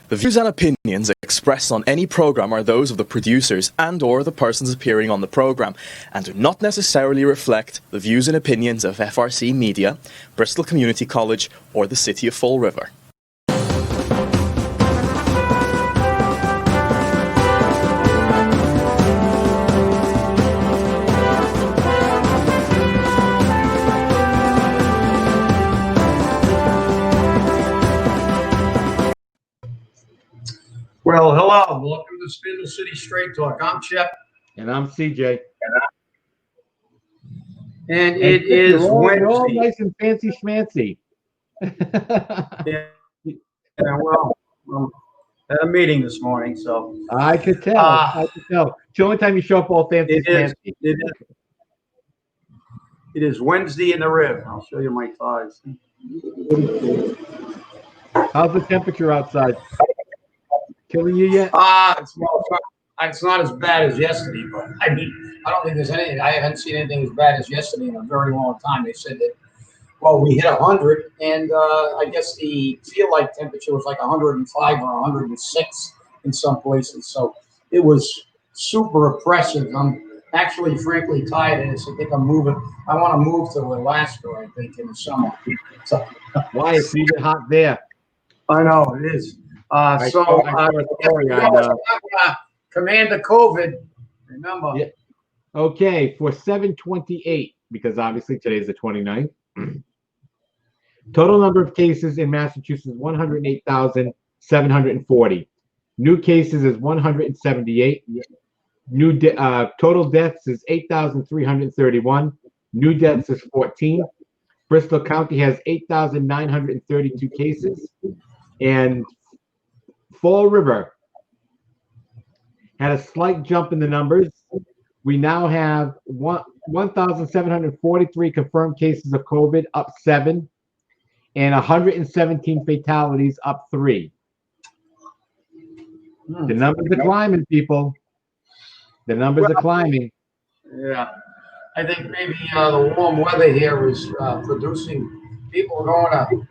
The views and opinions expressed on any program are those of the producers and/or the persons appearing on the program, and do not necessarily reflect the views and opinions of FRC Media, Bristol Community College, or the City of Fall River. Well, hello. Welcome to Spindle City Straight Talk. I'm Chip. And I'm CJ. And it is Wednesday. You're all nice and fancy schmancy. Yeah, well, had a meeting this morning, so. I could tell. I could tell. It's the only time you show up all fancy schmancy. It is Wednesday in the rib. I'll show you my thighs. How's the temperature outside? Killing you yet? It's not as bad as yesterday, but I mean, I don't think there's anything. I haven't seen anything as bad as yesterday in a very long time. They said that, well, we hit 100, and I guess the feel-like temperature was like 105 or 106 in some places. So it was super oppressive. I'm actually, frankly, tired of this. I think I'm moving. I want to move to Alaska, I think, in the summer. So, why? It's even hot there. I know, it is. Commander COVID, remember. Yeah. Okay, for 7/28, because obviously today's the 29th. Total number of cases in Massachusetts, 108,740. New cases is 178. Total deaths is 8,331. New deaths is 14. Bristol County has 8,932 cases. And Fall River had a slight jump in the numbers. We now have 1,743 confirmed cases of COVID, up 7, and 117 fatalities, up 3. The numbers are climbing, people. The numbers are climbing. Yeah. I think maybe the warm weather here is producing people going to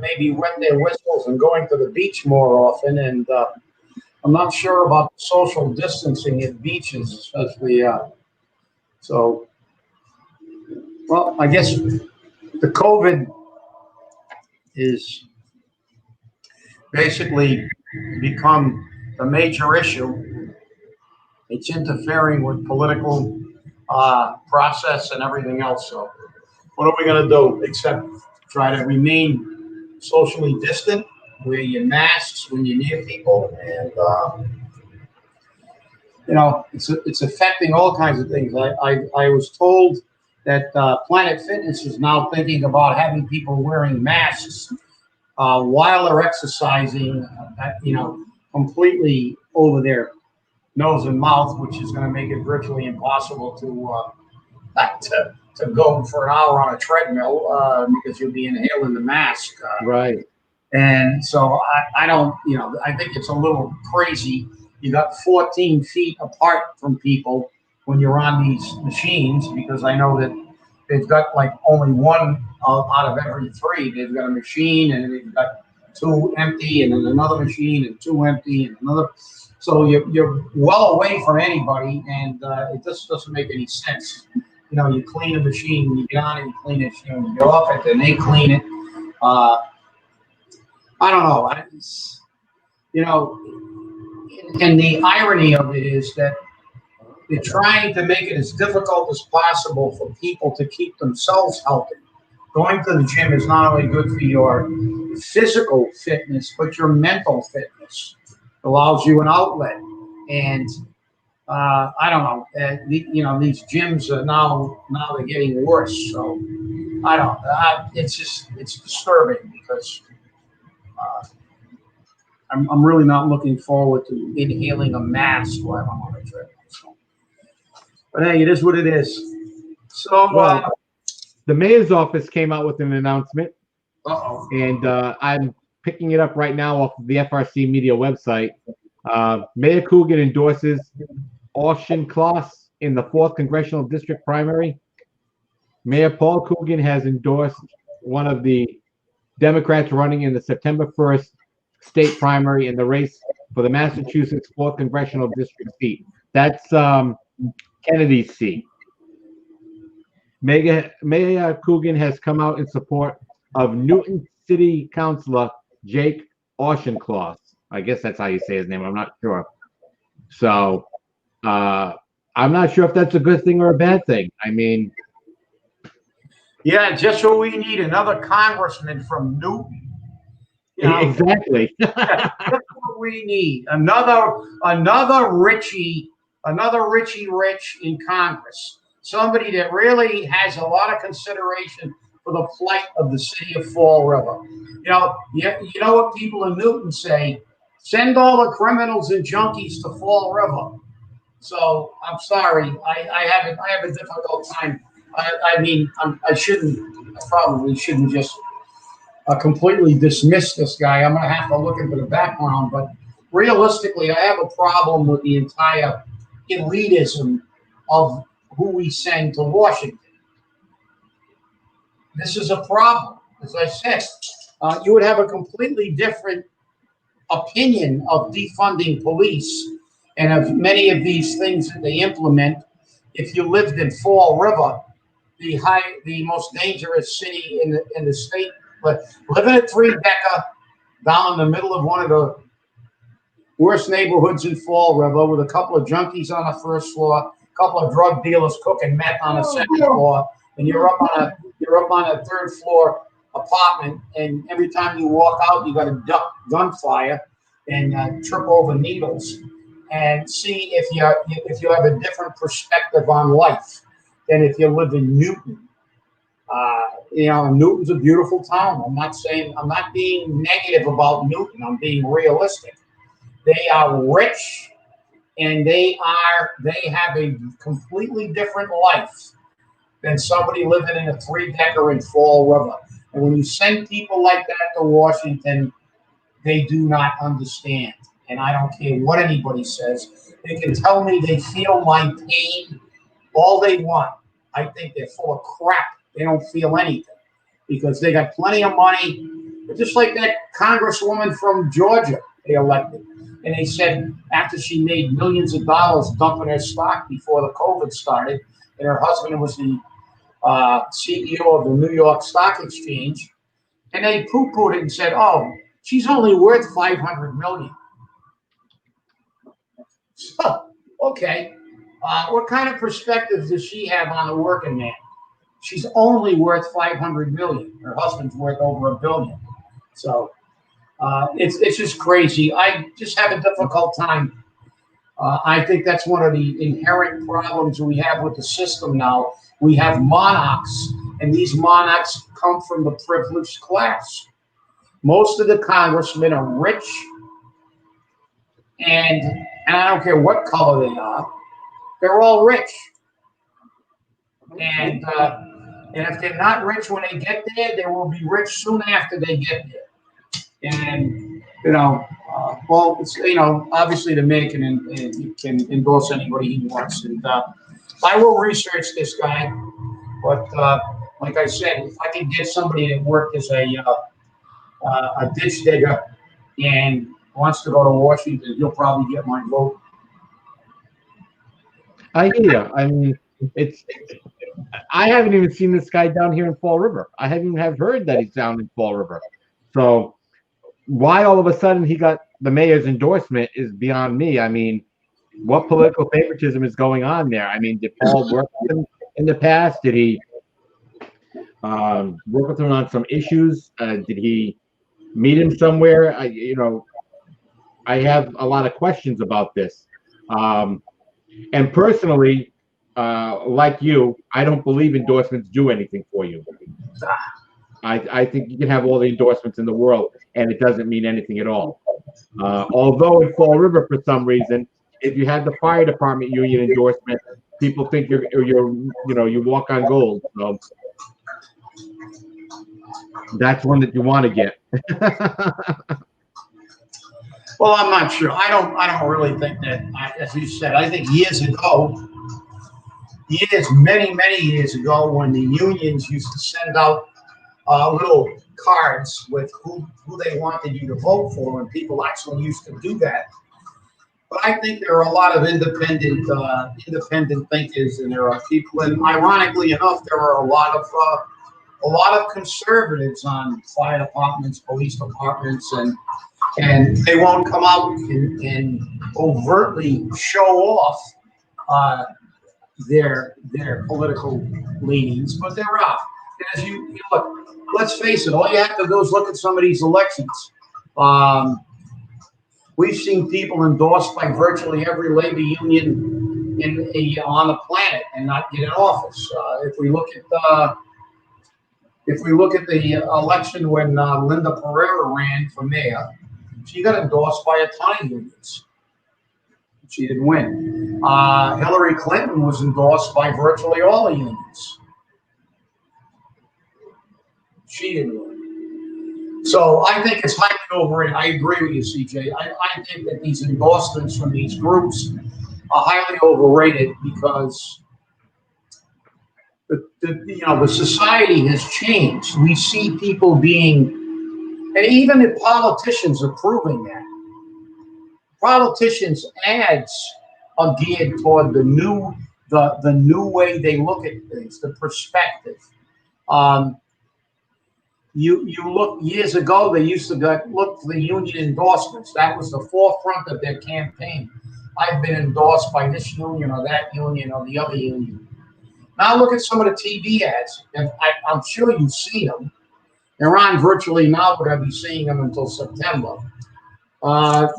maybe wet their whistles and going to the beach more often. And I'm not sure about social distancing at beaches, especially. So, well, I guess the COVID is basically become a major issue. It's interfering with political process and everything else. So what are we going to do except try to remain socially distant, wear your masks when you're near people, and it's affecting all kinds of things. I was told that Planet Fitness is now thinking about having people wearing masks while they're exercising, completely over their nose and mouth, which is going to make it virtually impossible to go for an hour on a treadmill because you'll be inhaling the mask. Right. And so I don't, I think it's a little crazy. You got 14 feet apart from people when you're on these machines, because I know that they've got like only one out of every 3. They've got a machine and they've got 2 empty, and then another machine and 2 empty and another. So you're well away from anybody, and it just doesn't make any sense. You clean a machine, when you get on it, you clean it, you get off it, and they clean it. I don't know. And the irony of it is that they're trying to make it as difficult as possible for people to keep themselves healthy. Going to the gym is not only good for your physical fitness, but your mental fitness. It allows you an outlet. And I don't know. These gyms are now they're getting worse. So I don't. It's disturbing because I'm really not looking forward to inhaling a mask while I'm on a treadmill. So, but hey, it is what it is. So the mayor's office came out with an announcement, and I'm picking it up right now off of the FRC Media website. Mayor Coogan endorses Auchincloss in the 4th Congressional District primary. Mayor Paul Coogan has endorsed one of the Democrats running in the September 1st state primary in the race for the Massachusetts 4th Congressional District seat. That's Kennedy's seat. Mayor Coogan has come out in support of Newton City Councilor Jake Auchincloss. I guess that's how you say his name. I'm not sure. So I'm not sure if that's a good thing or a bad thing. I mean, yeah, just what we need, another congressman from Newton. You know, exactly. that's what we need. Another Richie Rich in Congress. Somebody that really has a lot of consideration for the plight of the city of Fall River. You know what people in Newton say? Send all the criminals and junkies to Fall River. So I'm sorry, I have a difficult time. I probably shouldn't just completely dismiss this guy. I'm going to have to look into the background, but realistically, I have a problem with the entire elitism of who we send to Washington. This is a problem. As I said, you would have a completely different opinion of defunding police and of many of these things that they implement if you lived in Fall River, the most dangerous city in the state. But living at three-decker down in the middle of one of the worst neighborhoods in Fall River with a couple of junkies on the first floor, a couple of drug dealers cooking meth on the second floor, and you're up on a third floor apartment, and every time you walk out, you got to duck gunfire and trip over needles, and see if you have a different perspective on life than if you live in Newton. Newton's a beautiful town. I'm not being negative about Newton. I'm being realistic. They are rich, and they have a completely different life than somebody living in a three-decker in Fall River. And when you send people like that to Washington, they do not understand. And I don't care what anybody says. They can tell me they feel my pain all they want. I think they're full of crap. They don't feel anything because they got plenty of money. But just like that congresswoman from Georgia they elected. And they said after she made millions of dollars dumping her stock before the COVID started, and her husband was the CEO of the New York Stock Exchange, and they poo-pooed it and said, "Oh, she's only worth $500 million." So, okay, what kind of perspective does she have on the working man? She's only worth $500 million. Her husband's worth over $1 billion. So it's just crazy. I just have a difficult time. I think that's one of the inherent problems we have with the system now. We have monarchs, and these monarchs come from the privileged class. Most of the congressmen are rich, and I don't care what color they are, they're all rich. And if they're not rich when they get there, they will be rich soon after they get there. And obviously the mayor can endorse anybody he wants. And I will research this guy, but like I said, if I can get somebody that worked as a ditch digger and wants to go to Washington, he'll probably get my vote. I hear you. I mean, I haven't even seen this guy down here in Fall River. I haven't even heard that he's down in Fall River. So why all of a sudden he got the mayor's endorsement is beyond me. I mean, what political favoritism is going on there? I mean, did Paul work with him in the past? Did he work with him on some issues? Did he meet him somewhere? I have a lot of questions about this. And personally, like you, I don't believe endorsements do anything for you. I think you can have all the endorsements in the world, and it doesn't mean anything at all. Although in Fall River, for some reason, if you had the fire department union endorsement, people think you walk on gold. So that's one that you want to get. Well, I'm not sure. I don't really think that. As you said, I think many years ago, when the unions used to send out little cards with who they wanted you to vote for, and people actually used to do that. But I think there are a lot of independent thinkers, and there are people, and ironically enough, there are a lot of conservatives on fire departments, police departments, and they won't come out and overtly show off their political leanings, but they're out. As you look, let's face it, all you have to do is look at some of these elections. We've seen people endorsed by virtually every labor union on the planet and not get in office. If we look at the election when Linda Pereira ran for mayor, she got endorsed by a ton of unions. She didn't win. Hillary Clinton was endorsed by virtually all the unions. She didn't win. So I think it's highly overrated. I agree with you, CJ. I think that these endorsements from these groups are highly overrated because the society has changed. We see people being, and even the politicians are proving that. Politicians' ads are geared toward the new way they look at things, the perspective. You look years ago, they used to look for the union endorsements. That was the forefront of their campaign. I've been endorsed by this union or that union or the other union. Now look at some of the TV ads, and I'm sure you've seen them. They're on virtually now. We're going to be seeing them until September.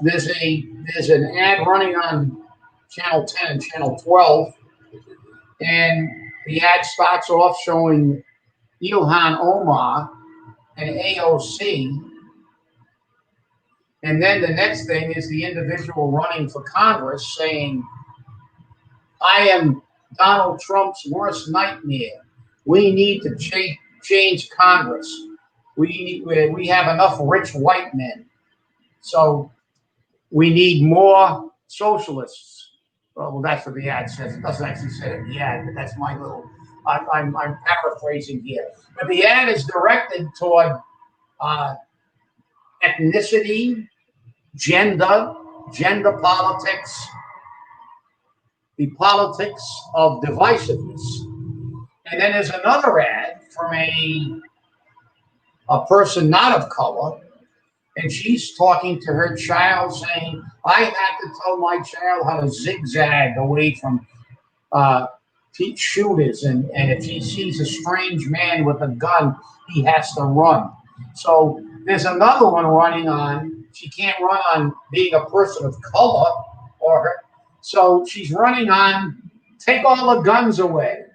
There's an ad running on Channel 10 and Channel 12, and the ad starts off showing Ilhan Omar and AOC, and then the next thing is the individual running for Congress saying, "I am Donald Trump's worst nightmare. We need to change Congress. We have enough rich white men, so we need more socialists." Well, that's what the ad says. It doesn't actually say it in the ad, but that's my little. I'm paraphrasing here. But the ad is directed toward ethnicity, gender politics, the politics of divisiveness. And then there's another ad from a person not of color, and she's talking to her child saying, "I had to tell my child how to zigzag away from shooters, and if he sees a strange man with a gun, he has to run." So there's another one running on, she can't run on being a person of color, so she's running on, take all the guns away.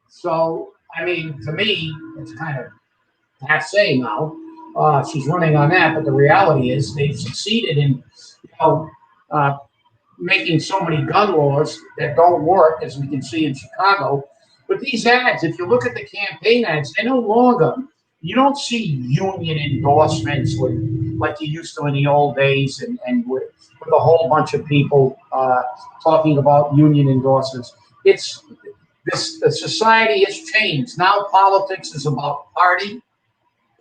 So, I mean, to me, it's kind of passe now. She's running on that, but the reality is they've succeeded in, making so many gun laws that don't work, as we can see in Chicago. But these ads, if you look at the campaign ads, they're no longer, you don't see union endorsements like you used to in the old days, and with a whole bunch of people talking about union endorsements. The society has changed. Now politics is about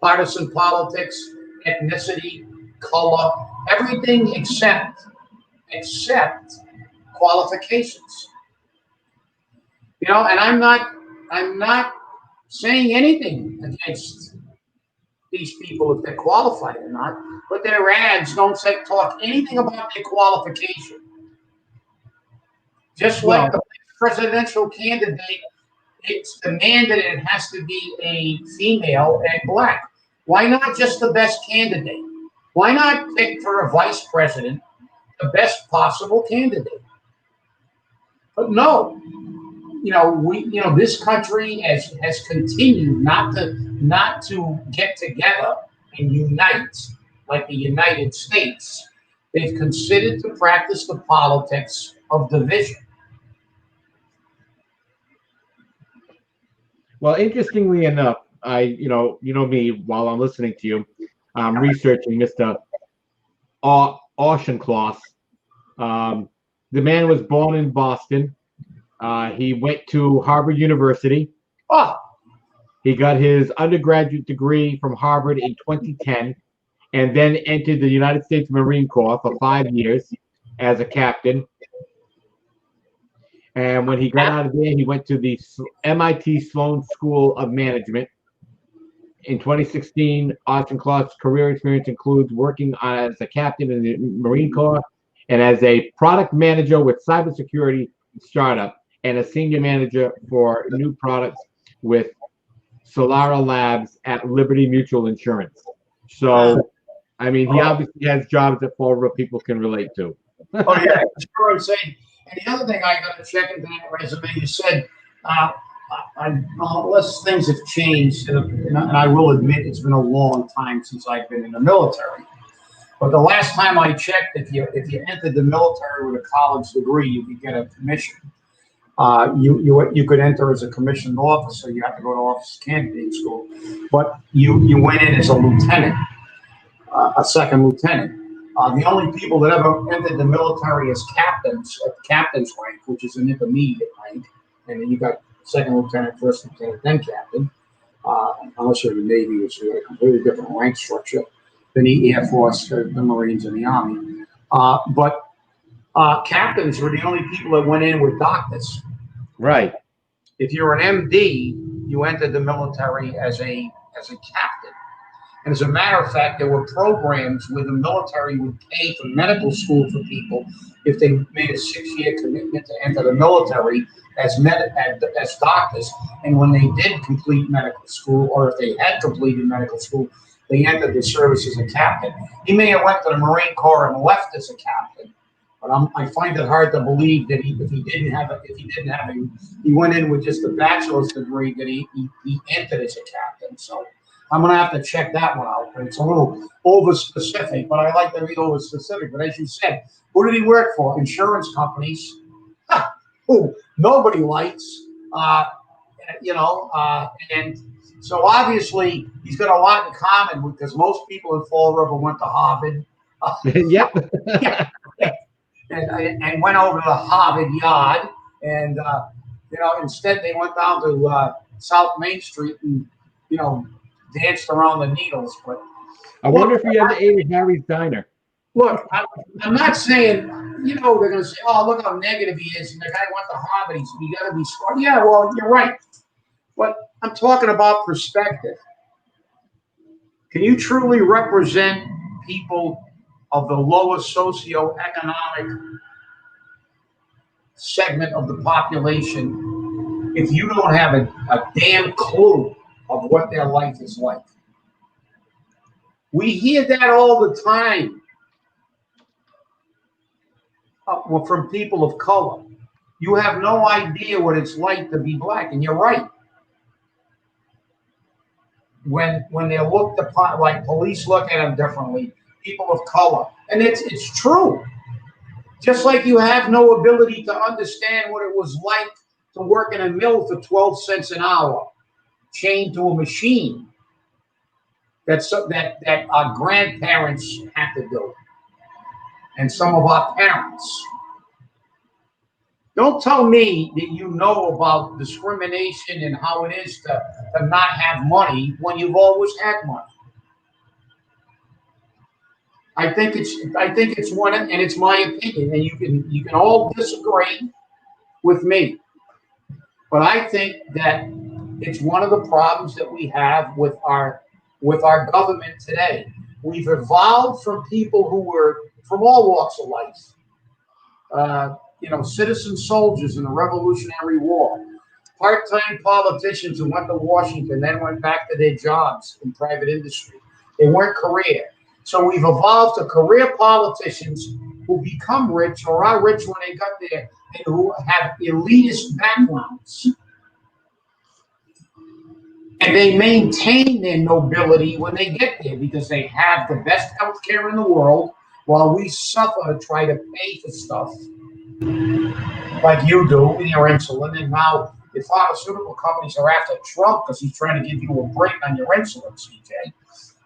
partisan politics, ethnicity, color, everything except qualifications. And I'm not saying anything against these people if they're qualified or not, but their ads don't talk anything about their qualification. Just like the presidential candidate, it's demanded it has to be a female and black. Why not just the best candidate? Why not pick for a vice president the best possible candidate? But no, this country has continued not to get together and unite like the United States. They've considered to practice the politics of division. Well, interestingly enough, you know me, while I'm listening to you, I'm researching Mr. Auchincloss. The man was born in Boston. He went to Harvard University. He got his undergraduate degree from Harvard in 2010, and then entered the United States Marine Corps for 5 years as a captain. And when he got out of there, he went to the MIT Sloan School of Management. In 2016, Auchincloss' career experience includes working as a captain in the Marine Corps and as a product manager with cybersecurity startup and a senior manager for new products with Solara Labs at Liberty Mutual Insurance. So, I mean, he obviously has jobs that Fall River people can relate to. Oh, yeah, that's what I'm saying. And the other thing I got to check into that resume, you said, unless things have changed, and I will admit it's been a long time since I've been in the military. But the last time I checked, if you entered the military with a college degree, you could get a commission. You could enter as a commissioned officer. You have to go to officer candidate school, but you went in as a lieutenant, a second lieutenant. The only people that ever entered the military as captains, at captain's rank, which is an intermediate rank, and then you got second lieutenant, first lieutenant, then captain. Unless you're in the Navy, which is a completely different rank structure than the Air Force, the Marines, and the Army. But captains were the only people that went in with doctors. Right. If you're an MD, you entered the military as a captain. And as a matter of fact, there were programs where the military would pay for medical school for people if they made a 6-year commitment to enter the military as doctors. And when they did complete medical school, or if they had completed medical school, they entered the service as a captain. He may have went to the Marine Corps and left as a captain, but I find it hard to believe that he went in with just a bachelor's degree, that he entered as a captain. So I'm going to have to check that one out. But it's a little over-specific, but I like to be over-specific. But as you said, who did he work for? Insurance companies, who nobody likes, and so obviously he's got a lot in common because most people in Fall River went to Harvard. Yep. Yeah. And went over to the Harvard Yard, and instead they went down to South Main Street and danced around the needles. But I wonder if he ever ate at Harry's Diner. Look, I'm not saying, they're going to say, oh, look how negative he is, and the guy went to Harvard, you got to be smart. Yeah, well, you're right. But I'm talking about perspective. Can you truly represent people of the lowest socioeconomic segment of the population if you don't have a damn clue of what their life is like? We hear that all the time from people of color. You have no idea what it's like to be black, and you're right. When they're looked upon, like police look at them differently, people of color, and it's true. Just like you have no ability to understand what it was like to work in a mill for 12 cents an hour, chained to a machine. That our grandparents had to do, and some of our parents. Don't tell me that you know about discrimination and how it is to not have money when you've always had money. I think it's one, and it's my opinion, and you can all disagree with me, but I think that it's one of the problems that we have with our government today. We've evolved from people who were from all walks of life. Citizen soldiers in the Revolutionary War, part-time politicians who went to Washington, then went back to their jobs in private industry. They weren't career. So we've evolved to career politicians who become rich or are rich when they got there and who have elitist backgrounds. And they maintain their nobility when they get there because they have the best health care in the world while we suffer to try to pay for stuff like you do with your insulin. And now the pharmaceutical companies are after Trump because he's trying to give you a break on your insulin, CJ.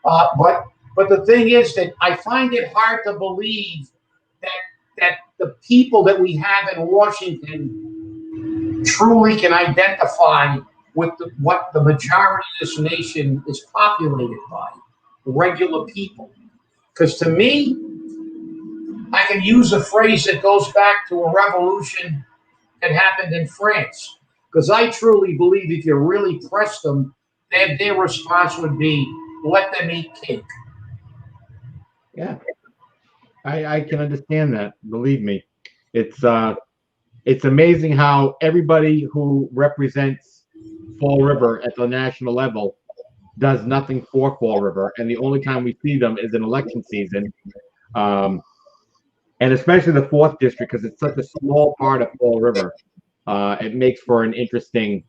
But the thing is that I find it hard to believe that the people that we have in Washington truly can identify with what the majority of this nation is populated by, regular people. Because to me, I can use a phrase that goes back to a revolution that happened in France. Because I truly believe if you really press them, their response would be, let them eat cake. Yeah, I can understand that. Believe me, it's amazing how everybody who represents Fall River at the national level does nothing for Fall River, and the only time we see them is in election season, and especially the 4th district because it's such a small part of Fall River. It makes for an interesting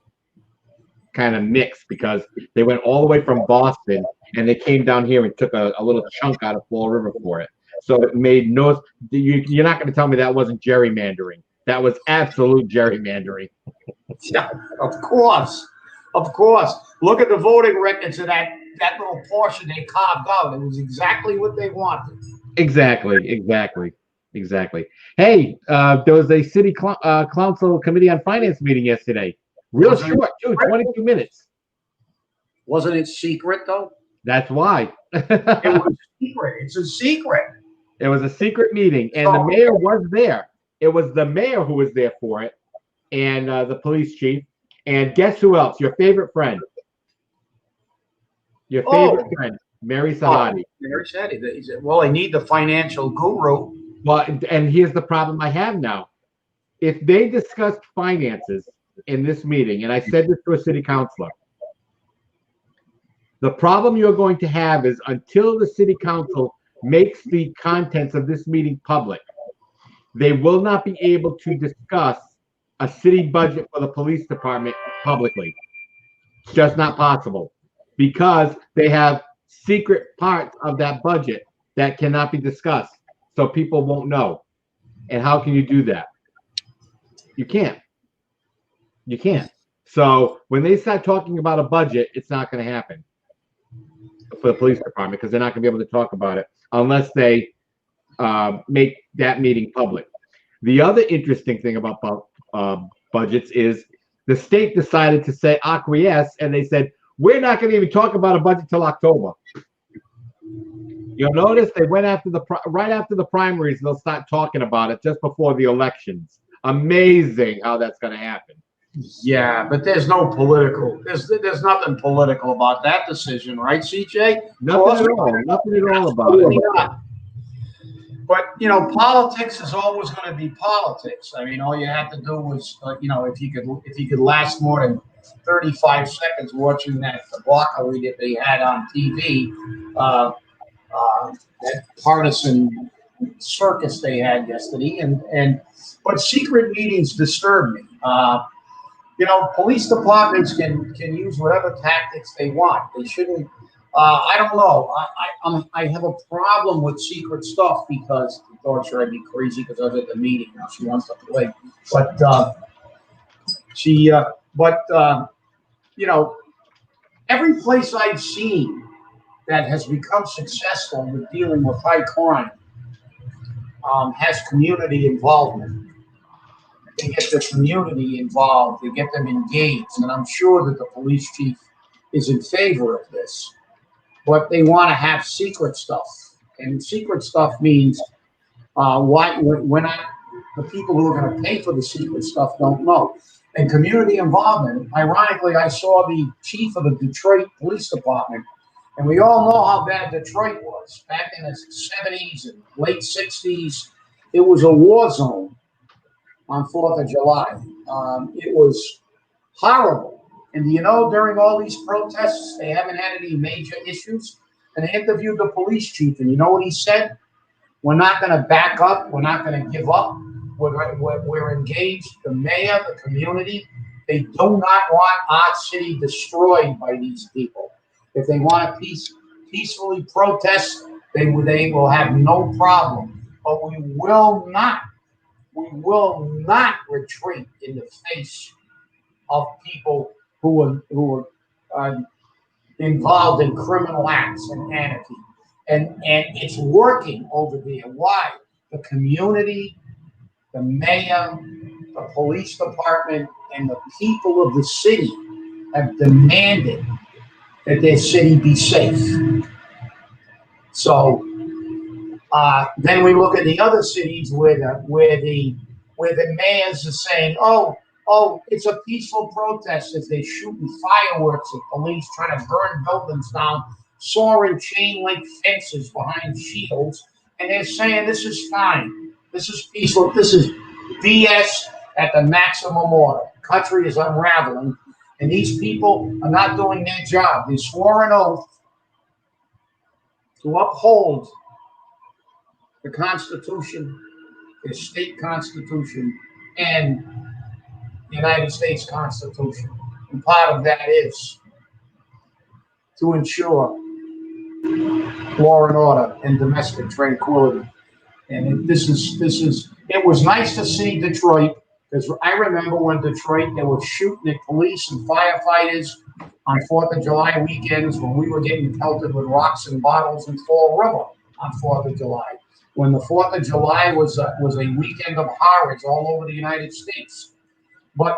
kind of mix because they went all the way from Boston and they came down here and took a little chunk out of Fall River for it. So it made no. You're not going to tell me that wasn't gerrymandering. That was absolute gerrymandering. Yeah, of course. Look at the voting records of that little portion they carved out. It was exactly what they wanted. Exactly. Hey, there was a city council committee on finance meeting yesterday. Real short, too, 22 minutes. Wasn't it secret, though? That's why. It was secret. It's a secret. It was a secret meeting, and the mayor was there. It was the mayor who was there for it, and the police chief. And guess who else? Your favorite friend. Your favorite friend, Mary Sahady. Mary Sahady. He said, well, I need the financial guru. Well, and here's the problem I have now. If they discussed finances in this meeting, and I said this to a city councilor, the problem you're going to have is until the city council makes the contents of this meeting public, they will not be able to discuss a city budget for the police department publicly. It's just not possible because they have secret parts of that budget that cannot be discussed. So people won't know. And how can you do that? You can't. So when they start talking about a budget, it's not going to happen for the police department because they're not going to be able to talk about it unless they make that meeting public. The other interesting thing about budgets is the state decided to say acquiesce, and they said, we're not going to even talk about a budget till October. You'll notice they went right after the primaries, they'll start talking about it just before the elections. Amazing how that's going to happen. Yeah, but there's no political. There's nothing political about that decision, right, CJ? Nothing at all about it. Not. But politics is always going to be politics. I mean, all you have to do is, if you could last more than 35 seconds watching that debauchery that they had on TV, that partisan circus they had yesterday, but secret meetings disturb me. Police departments can use whatever tactics they want. They shouldn't. I don't know. I have a problem with secret stuff because the dog's driving me crazy because I was at the meeting now. She wants to play, but every place I've seen that has become successful with dealing with high crime has community involvement. They get the community involved, they get them engaged, and I'm sure that the police chief is in favor of this. But they want to have secret stuff, and secret stuff means we're not the people who are going to pay for the secret stuff don't know. And community involvement. Ironically, I saw the chief of the Detroit Police Department, and we all know how bad Detroit was back in the 70s and late 60s. It was a war zone on 4th of July. It was horrible. And during all these protests, they haven't had any major issues. And they interviewed the police chief, and you know what he said? We're not going to back up. We're not going to give up. We're engaged. The mayor, the community, they do not want our city destroyed by these people. If they want to peacefully protest, they will have no problem. But we will not retreat in the face of people who are involved in criminal acts and anarchy. And it's working over there. Why? The community, the mayor, the police department, and the people of the city have demanded that their city be safe. So then we look at the other cities where the mayors are saying, oh, it's a peaceful protest as they're shooting fireworks at police, trying to burn buildings down, soaring chain link fences behind shields, and they're saying this is fine, this is peaceful, this is BS at the maximum order. The country is unraveling, and these people are not doing their job. They swore an oath to uphold the Constitution, the state constitution, and the United States Constitution. And part of that is to ensure law and order and domestic tranquility. And it was nice to see Detroit, because I remember when Detroit, they were shooting at police and firefighters on 4th of July weekends when we were getting pelted with rocks and bottles in Fall River on 4th of July. When the 4th of July was a weekend of horrors all over the United States. But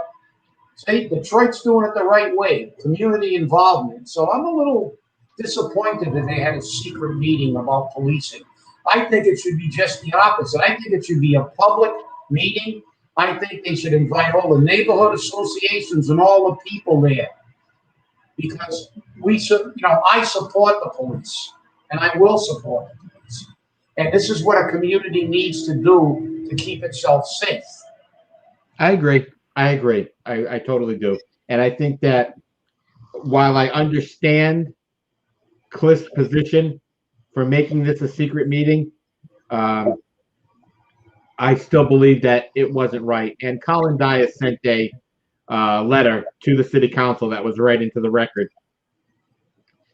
see, Detroit's doing it the right way, community involvement. So I'm a little disappointed that they had a secret meeting about policing. I think it should be just the opposite. I think it should be a public meeting. I think they should invite all the neighborhood associations and all the people there, because I support the police, and I will support the police. And this is what a community needs to do to keep itself safe. I agree. I totally do. And I think that while I understand Cliff's position for making this a secret meeting, I still believe that it wasn't right. And Colin Dias sent a letter to the city council that was read into the record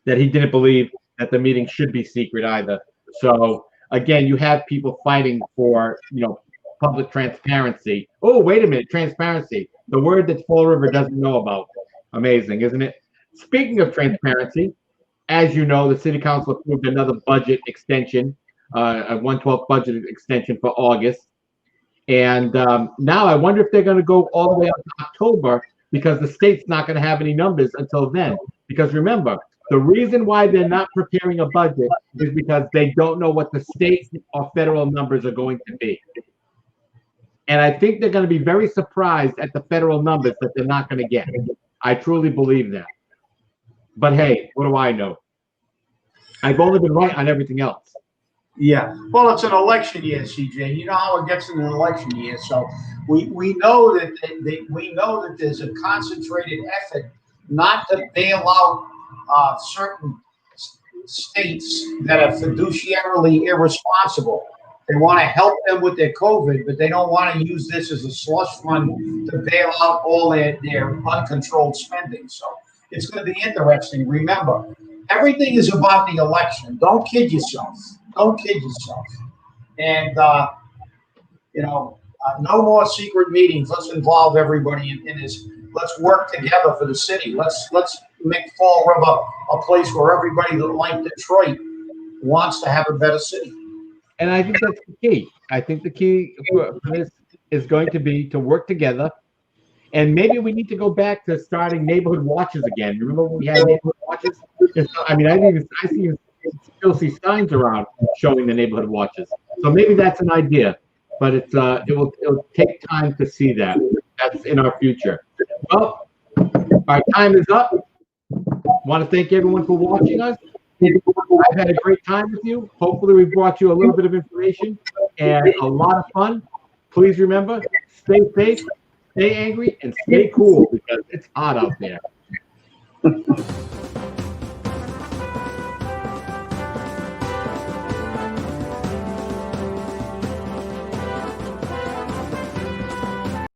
that he didn't believe that the meeting should be secret either. So again, you have people fighting for, public transparency. Oh, wait a minute, transparency. The word that Fall River doesn't know about. Amazing, isn't it? Speaking of transparency, as you know, the city council approved another budget extension, a 1/12 budget extension for August. And now I wonder if they're going to go all the way up to October, because the state's not going to have any numbers until then. Because remember, the reason why they're not preparing a budget is because they don't know what the state or federal numbers are going to be. And I think they're going to be very surprised at the federal numbers that they're not going to get. I truly believe that. But hey, what do I know? I've only been right on everything else. Yeah. Well, it's an election year, CJ. You know how it gets in an election year. So we know that there's a concentrated effort not to bail out certain states that are fiduciarily irresponsible. They want to help them with their COVID, but they don't want to use this as a slush fund to bail out all their uncontrolled spending. So it's going to be interesting. Remember, everything is about the election. Don't kid yourself. Don't kid yourself. And, no more secret meetings. Let's involve everybody in this. Let's work together for the city. Let's make Fall River a place where everybody that like Detroit wants to have a better city. And I think that's the key. I think the key for this is going to be to work together. And maybe we need to go back to starting neighborhood watches again. Remember when we had neighborhood watches? I still see signs around showing the neighborhood watches. So maybe that's an idea, but it'll take time to see that. That's in our future. Well, our time is up. Want to thank everyone for watching us. I've had a great time with you. Hopefully we brought you a little bit of information and a lot of fun. Please remember, stay safe, stay angry, and stay cool, because it's hot out there.